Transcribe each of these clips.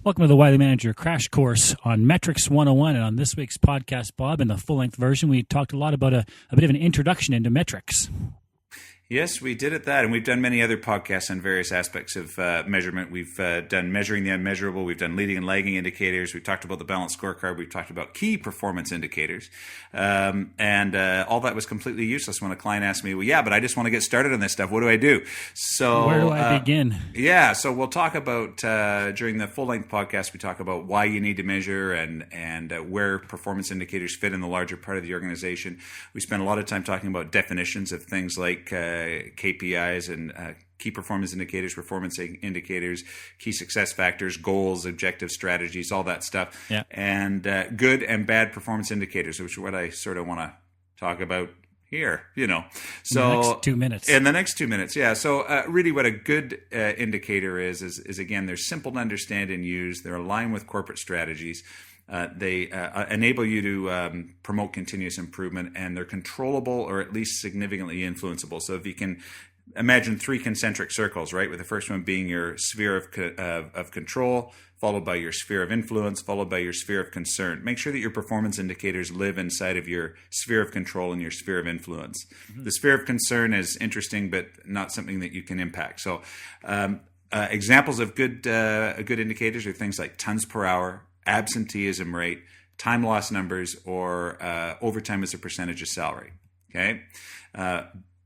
Welcome to the Wiley Manager Crash Course on Metrics 101. And on this week's podcast, Bob, in the full-length version, we talked a lot about a bit of an introduction into metrics. Yes, we did at that, and we've done many other podcasts on various aspects of measurement. We've done measuring the unmeasurable. We've done leading and lagging indicators. We've talked about the balanced scorecard. We've talked about key performance indicators, and all that was completely useless when a client asked me, "Well, yeah, but I just want to get started on this stuff. What do I do?" So where do I begin? Yeah, so we'll talk about during the full-length podcast. We talk about why you need to measure and where performance indicators fit in the larger part of the organization. We spend a lot of time talking about definitions of things like KPIs and key performance indicators, performance indicators, key success factors, goals, objectives, strategies, all that stuff. Yeah. And good and bad performance indicators, which is what I sort of want to talk about here, So in the next 2 minutes. In the next 2 minutes, yeah. So really what a good indicator is again, they're simple to understand and use. They're aligned with corporate strategies. They enable you to promote continuous improvement, and they're controllable or at least significantly influenceable. So if you can imagine 3 concentric circles, right, with the first one being your sphere of control, followed by your sphere of influence, followed by your sphere of concern. Make sure that your performance indicators live inside of your sphere of control and your sphere of influence. Mm-hmm. The sphere of concern is interesting, but not something that you can impact. So examples of good indicators are things like tons per hour, absenteeism rate, time loss numbers, or overtime as a percentage of salary. Okay.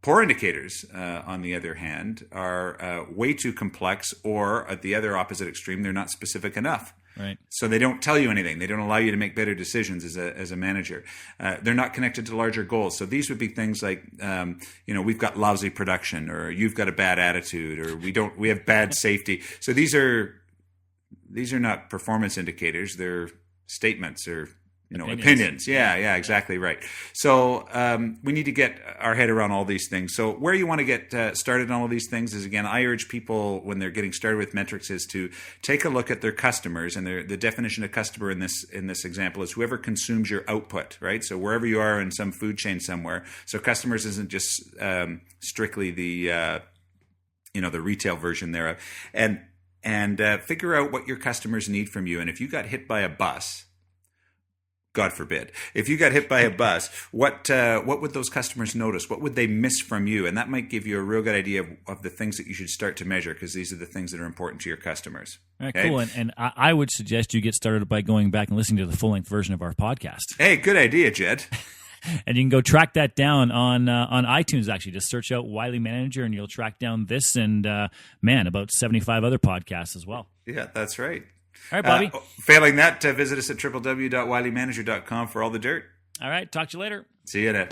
Poor indicators, on the other hand, are way too complex, or at the other opposite extreme, they're not specific enough. Right. So they don't tell you anything. They don't allow you to make better decisions as a manager. They're not connected to larger goals. So these would be things like, we've got lousy production, or you've got a bad attitude, or we have bad safety. So these are not performance indicators. They're statements or opinions. Yeah, exactly right. So we need to get our head around all these things. So where you want to get started on all these things is, again, I urge people when they're getting started with metrics is to take a look at their customers, and the definition of customer in this example is whoever consumes your output, right? So wherever you are in some food chain somewhere. So customers isn't just strictly the the retail version thereof, and figure out what your customers need from you. And if you got hit by a bus, God forbid, if you got hit by a bus, what would those customers notice? What would they miss from you? And that might give you a real good idea of the things that you should start to measure, because these are the things that are important to your customers. All right, okay? Cool. And I would suggest you get started by going back and listening to the full-length version of our podcast. Hey, good idea, Jed. And you can go track that down on iTunes, actually. Just search out Wiley Manager, and you'll track down this and, about 75 other podcasts as well. Yeah, that's right. All right, Bobby. Failing that, visit us at www.wileymanager.com for all the dirt. All right, talk to you later. See you then.